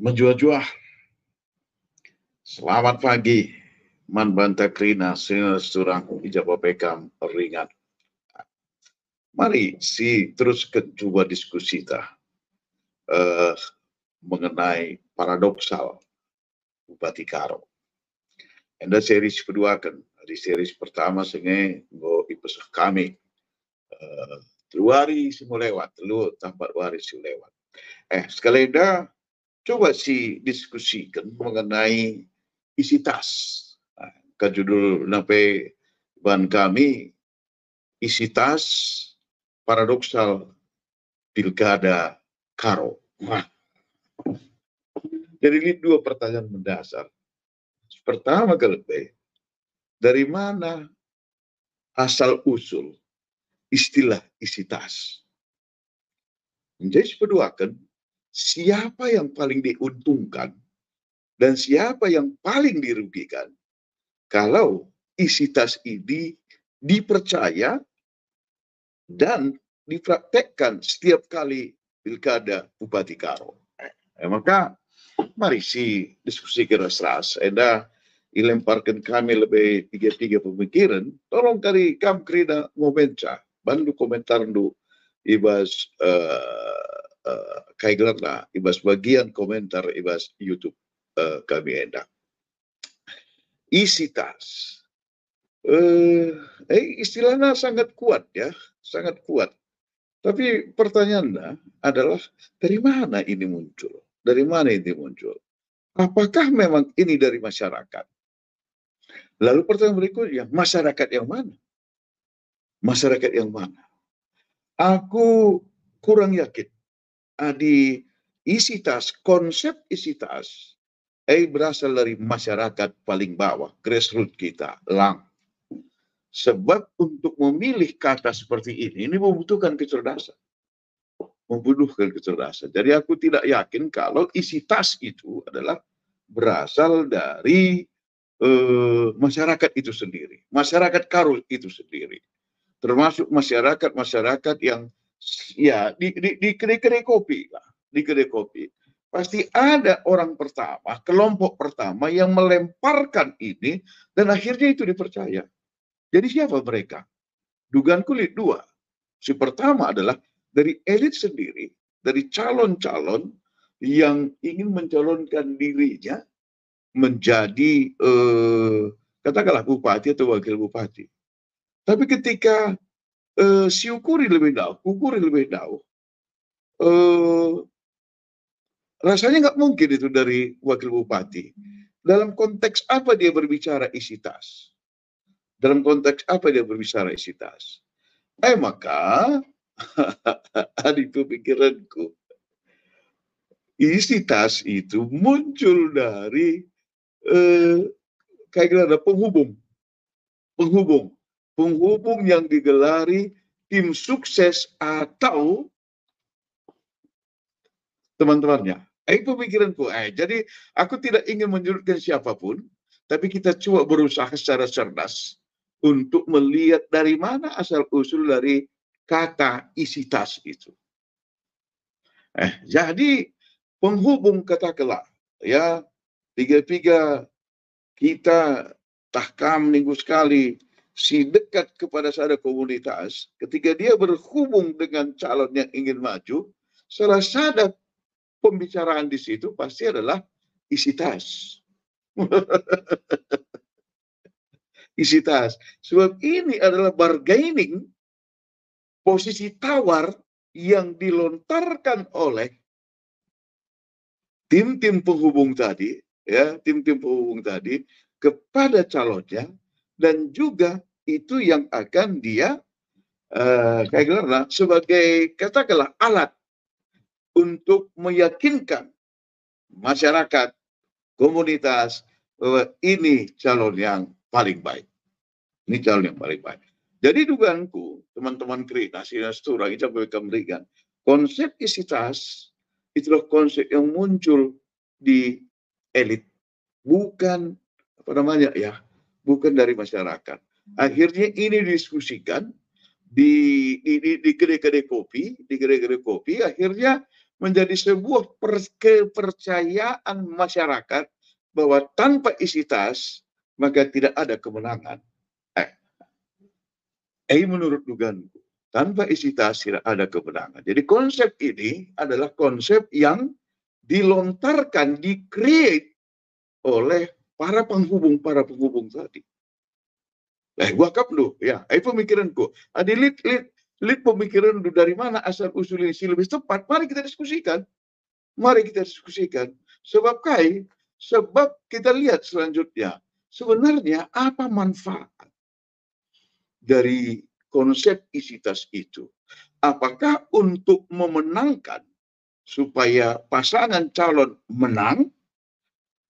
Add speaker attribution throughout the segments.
Speaker 1: Menjua-jua. Selamat pagi. Man banta krina sina surang ijab pekam ringan. Mari terus coba diskusi mengenai paradoksal Bupati Karo. Enda series kedua kan. Di series pertama senge go ipesah kami. 2 hari semua lewat, lu tampak 2 hari semua lewat. Sekali dah coba diskusikan mengenai isi tas. Ke judul nape ban kami isi tas paradoksal pilkada Karo. Jadi ini 2 pertanyaan mendasar. Pertama kali, dari mana asal usul istilah isi tas? Jadi kedua kan, siapa yang paling diuntungkan dan siapa yang paling dirugikan kalau isi tas ini dipercaya dan dipraktekkan setiap kali pilkada Bupati Karo. Maka mari diskusi keras-keras. Dilemparkan kami lebih 3 pemikiran. Tolong kami krida ngomenca. Bandu komentar du ibas kaigelarna ibas bagian komentar ibas YouTube kami enda. Isi tas. Istilahnya sangat kuat ya, sangat kuat. Tapi pertanyaannya adalah dari mana ini muncul? Dari mana ini muncul? Apakah memang ini dari masyarakat? Lalu pertanyaan berikutnya, masyarakat yang mana? Masyarakat yang mana? Aku kurang yakin. Di isi tas, konsep isi tas, berasal dari masyarakat paling bawah, grassroots kita, lang. Sebab untuk memilih kata seperti ini membutuhkan kecerdasan. Jadi aku tidak yakin kalau isi tas itu adalah berasal dari masyarakat itu sendiri. Masyarakat Karo itu sendiri. Termasuk masyarakat yang ya di kedai kopi lah. Di kedai kopi. Pasti ada orang pertama, kelompok pertama yang melemparkan ini dan akhirnya itu dipercaya. Jadi siapa mereka? Dugaan kulit 2. Si pertama adalah dari elit sendiri, dari calon-calon yang ingin mencalonkan dirinya menjadi katakanlah bupati atau wakil bupati. Tapi ketika ukuri lebih jauh, rasanya nggak mungkin itu dari wakil bupati. Dalam konteks apa dia berbicara isi tas? Dalam konteks apa dia berbicara isi tas? Maka di pemikiranku isi tas itu muncul dari kayak ada penghubung yang digelari tim sukses atau teman-temannya. Itu pemikiranku. Jadi aku tidak ingin menyudutkan siapapun, tapi kita coba berusaha secara cerdas untuk melihat dari mana asal usul dari kata isi tas itu. Jadi penghubung katakanlah ya 3 kita tahkam minggu sekali dekat kepada sada komunitas, ketika dia berhubung dengan calon yang ingin maju, salah satu pembicaraan di situ pasti adalah isi tas. Isi tas. Sebab ini adalah bargaining, posisi tawar yang dilontarkan oleh tim-tim penghubung tadi, ya, tim-tim penghubung tadi kepada calonnya, dan juga itu yang akan dia sebagai katakanlah alat untuk meyakinkan masyarakat, komunitas bahwa ini calon yang paling baik. Ini calon yang paling baik. Jadi dugaanku, teman-teman Krina, Sinastura, kita berikan konsep isi tas itulah konsep yang muncul di elit, bukan bukan dari masyarakat. Akhirnya ini didiskusikan di kedai-kedai kopi, akhirnya menjadi sebuah kepercayaan masyarakat bahwa tanpa isi tas maka tidak ada kemenangan. Menurut dugaanku, tanpa isi tas tidak ada kemenangan. Jadi konsep ini adalah konsep yang dilontarkan, di-create oleh para penghubung tadi. Wakaf lu, ya, pemikiranku. Lihat pemikiran lu dari mana asal usul ini lebih tepat. Mari kita diskusikan. Sebab kita lihat selanjutnya. Sebenarnya apa manfaat dari konsep isi tas itu? Apakah untuk memenangkan supaya pasangan calon menang,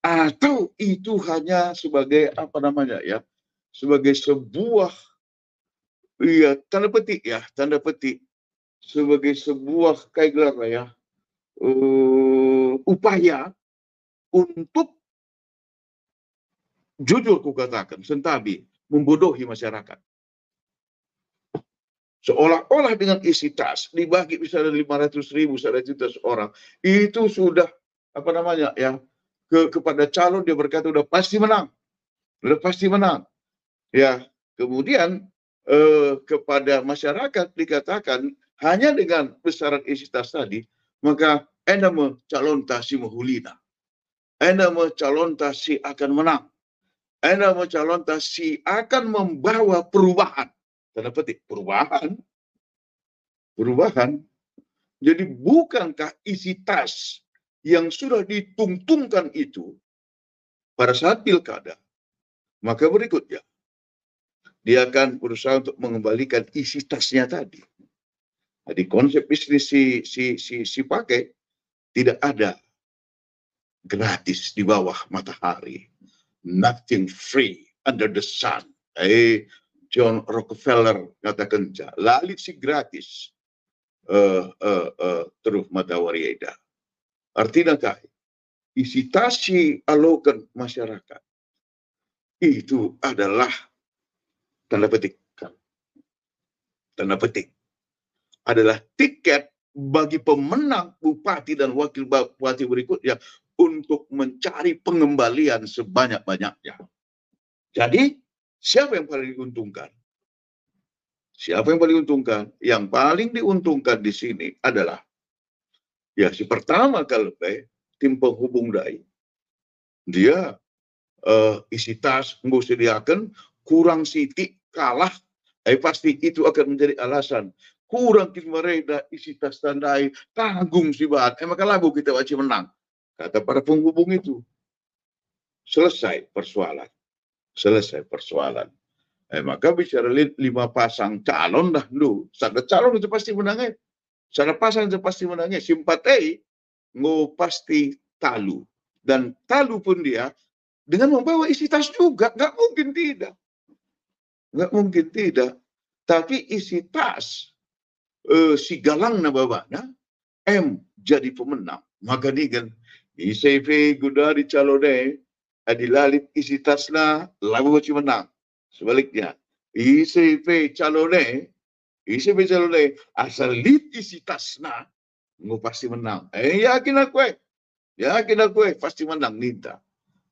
Speaker 1: atau itu hanya sebagai sebagai sebuah tanda petik sebagai sebuah upaya untuk, jujur kukatakan, Sentabi, membodohi masyarakat. Seolah-olah dengan isi tas dibagi misalnya 500.000, 1 juta seorang, itu sudah kepada calon dia berkata udah pasti menang. Ya, kemudian kepada masyarakat dikatakan hanya dengan besaran isi tas tadi, maka Anda calon tasi mahulina, Anda calon tasi akan menang, Anda calon tasi akan membawa perubahan. Tanda petik, perubahan. Jadi bukankah isi tas yang sudah ditungtungkan itu pada saat pilkada, maka berikutnya dia akan berusaha untuk mengembalikan isi tasnya tadi. Jadi konsep bisnis si pakai, tidak ada gratis di bawah matahari. Nothing free under the sun. John Rockefeller katakan, lalit si gratis terus matahari eda. Artinya isi tas si alokan masyarakat itu adalah tanda petik adalah tiket bagi pemenang bupati dan wakil bupati berikutnya untuk mencari pengembalian sebanyak-banyaknya. Jadi siapa yang paling diuntungkan? Yang paling diuntungkan di sini adalah si pertama kali tim penghubung dai, dia isi tas nggak sediakan, kurang sitik, kalah, pasti itu akan menjadi alasan. Kurang mereda isi tas tandai, tanggung si bahan, maka lagu kita wajib menang. Kata para penghubung itu. Selesai persoalan. Maka bicara 5 pasang calon dah dulu. Sada calon itu pasti menangnya. Sada pasang itu pasti menangnya. Simpati nggak pasti talu. Dan talu pun dia dengan membawa isi tas juga. Nggak mungkin tidak. Tapi isi tas si galang na babana jadi pemenang. Maka ni kan ICP gudari calone adilalit isi tasna lagu si menang. Sebaliknya ICP calone asal lit isi tasna ngu pasti menang. Yakin aku pasti menang. Ninta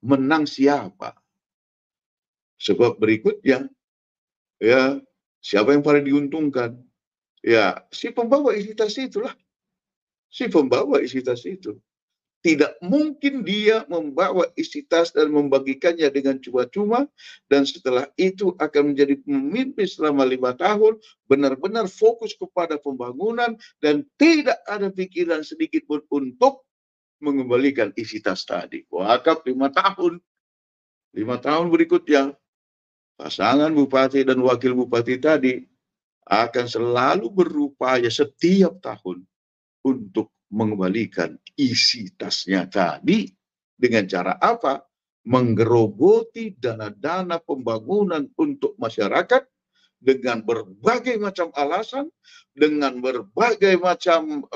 Speaker 1: menang siapa? Sebab berikutnya siapa yang paling diuntungkan? Si pembawa isi tas itulah. Tidak mungkin dia membawa isi tas dan membagikannya dengan cuma-cuma, dan setelah itu akan menjadi pemimpin selama 5 tahun, benar-benar fokus kepada pembangunan dan tidak ada pikiran sedikit pun untuk mengembalikan isi tas tadi. Wakaf 5 tahun. 5 tahun berikutnya, pasangan bupati dan wakil bupati tadi akan selalu berupaya setiap tahun untuk mengembalikan isi tasnya tadi dengan cara apa? Menggerogoti dana-dana pembangunan untuk masyarakat dengan berbagai macam alasan, dengan berbagai macam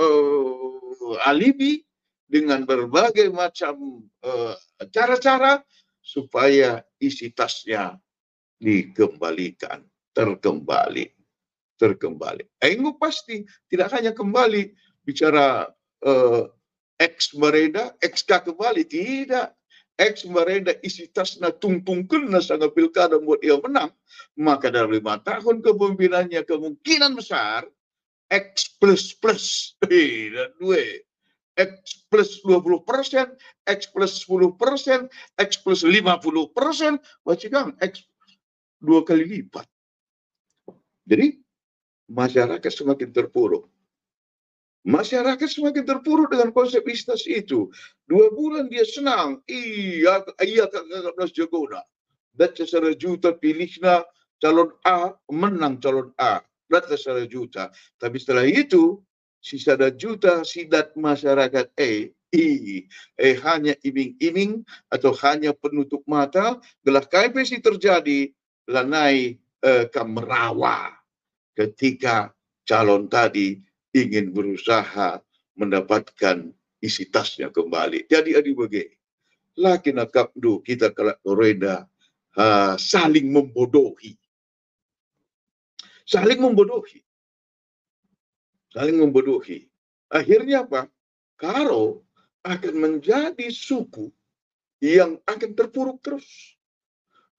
Speaker 1: alibi, dengan berbagai macam cara-cara supaya isi tasnya dikembalikan, terkembali. Enggak pasti tidak hanya kembali bicara ex mereda, ex kembali. Tidak. Ex mereda isi tasna tungtungkeun sanga pilkada buat ia menang, maka dalam 5 tahun kepemimpinannya kemungkinan besar X plus dan dua X plus 20%, X plus 10%, X plus 50%, kan X 2 kali lipat. Jadi masyarakat semakin terpuruk. Masyarakat semakin terpuruk dengan konsep istas itu. 2 bulan dia senang. Iya kakak jagoda. Dan 1 juta pilihnya calon A, menang calon A. Dan 1 juta. Tapi setelah itu, sisa 1 juta sidat masyarakat hanya iming-iming atau hanya penutup mata. Gelah KPC terjadi, lanai kamerawa ketika calon tadi ingin berusaha mendapatkan isi tasnya kembali. Jadi adik begini, laki nakap du kita kelak Reda saling membodohi. Saling membodohi. Saling membodohi. Akhirnya apa? Karo akan menjadi suku yang akan terpuruk terus.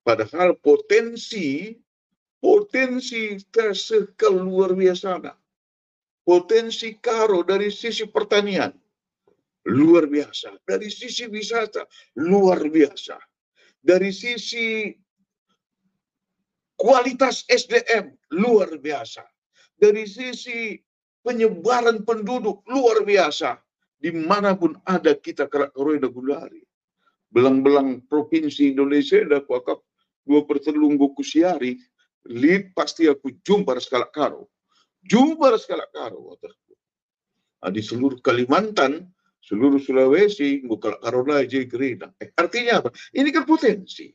Speaker 1: Padahal potensi tersekal luar biasa. Potensi Karo dari sisi pertanian luar biasa, dari sisi wisata luar biasa, dari sisi kualitas SDM luar biasa, dari sisi penyebaran penduduk luar biasa. Dimanapun ada kita Reda Gulari, belang-belang provinsi Indonesia ada kuakap 2/3 kusiari, lid pasti aku jumpa skala Karo. Jumpa skala Karo. Di seluruh Kalimantan, seluruh Sulawesi, bukan Karona aja Gerina. Artinya apa? Ini kan potensi.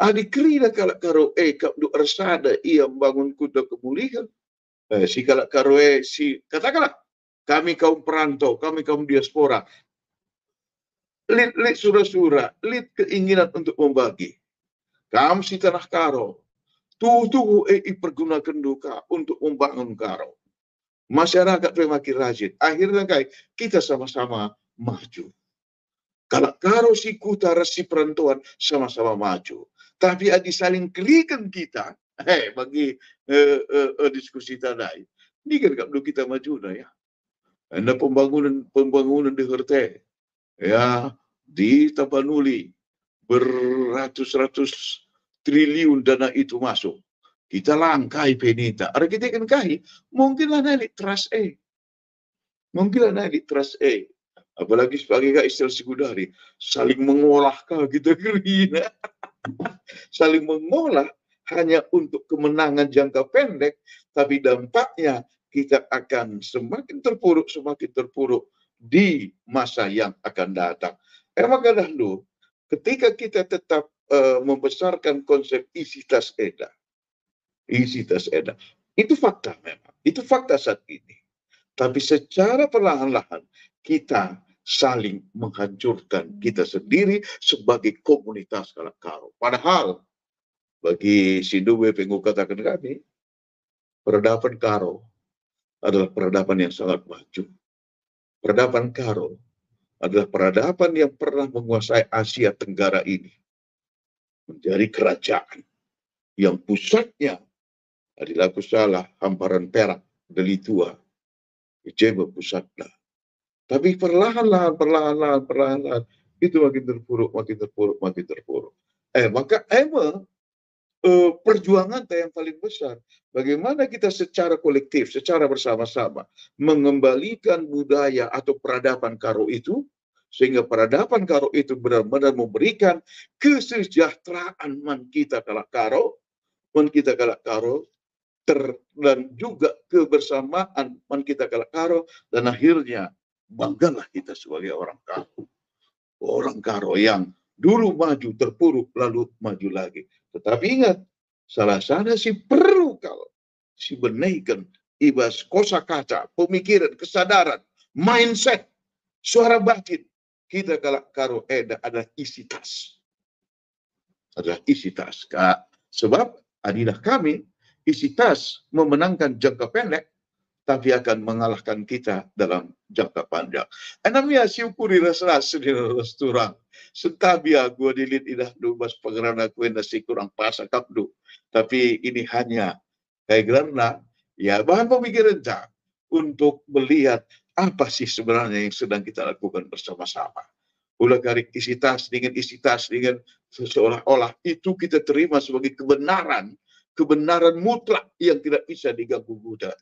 Speaker 1: Di Gerina kalau Karo kapdu arsada ia membangun kuda kemuliaan. Si kalau Karo si katakanlah kami kaum perantau, kami kaum diaspora. Lid surah-surah, lid keinginan untuk membagi. Kamu si tanah Karo. Tuh pergunakan duka untuk membangun Karo. Masyarakat semakin rajin. Akhirnya kita sama-sama maju. Kalau Karo si Kutara si perantauan sama-sama maju. Tapi saling kerikan kita. Bagi diskusi tadi. Ini kan perlu kita maju ya. Ada pembangunan di Herte. Ya, di Tapanuli beratus-ratus triliun dana itu masuk. Kita langkai penita. Ada kita kan mungkinlah naik trust Mungkinlah naik trust Apalagi sebagai istilah Sigudari, saling mengolah kita Gerina. Saling mengolah hanya untuk kemenangan jangka pendek, tapi dampaknya kita akan semakin terpuruk di masa yang akan datang. Maka dahulu, ketika kita tetap membesarkan konsep isi tas eda, itu fakta memang, itu fakta saat ini. Tapi secara perlahan-lahan kita saling menghancurkan kita sendiri sebagai komunitas Karo. Padahal bagi Sinduwe Pengu katakan kami, peradaban Karo adalah peradaban yang sangat maju. Peradaban Karo adalah peradaban yang pernah menguasai Asia Tenggara ini. Menjadi kerajaan yang pusatnya adalah Kusalah, hamparan Perak, Delitua, Jeba pusatnya. Tapi perlahan-lahan itu makin terpuruk. Maka perjuangan yang paling besar, bagaimana kita secara kolektif, secara bersama-sama mengembalikan budaya atau peradaban Karo itu, sehingga peradaban Karo itu benar-benar memberikan kesejahteraan man kita Karo, dan juga kebersamaan man kita Karo, dan akhirnya banggalah kita sebagai orang Karo yang dulu maju terpuruk lalu maju lagi. Tetapi ingat, salah si perlu kalau si benaikan ibas kosakata, pemikiran, kesadaran, mindset, suara batin kita Karo eda adalah isi tas. Sebab adilah kami isi tas memenangkan jangka pendek, tapi akan mengalahkan kita dalam jangka panjang. Anamia syukuri ras-ras di restoran. Sentabia gua dilit idah dubas pengerana kue nasi kurang pasak kapdu. Tapi ini hanya kayak karena ya bahan pemikiran tak untuk melihat apa sih sebenarnya yang sedang kita lakukan bersama-sama. Ulah kari isi tas dengan seolah-olah itu kita terima sebagai kebenaran mutlak yang tidak bisa diganggu gugat.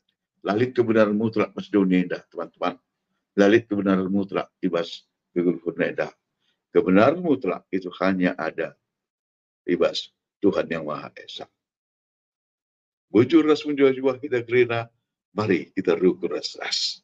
Speaker 1: Lalit kebenaran mutlak Mas Doni dah, teman-teman. Lalit kebenaran mutlak ibas Gugul Neda. Kebenaran mutlak itu hanya ada ibas Tuhan yang Maha Esa. Bujur ras menjua kita gerina, mari kita ruku ras-ras.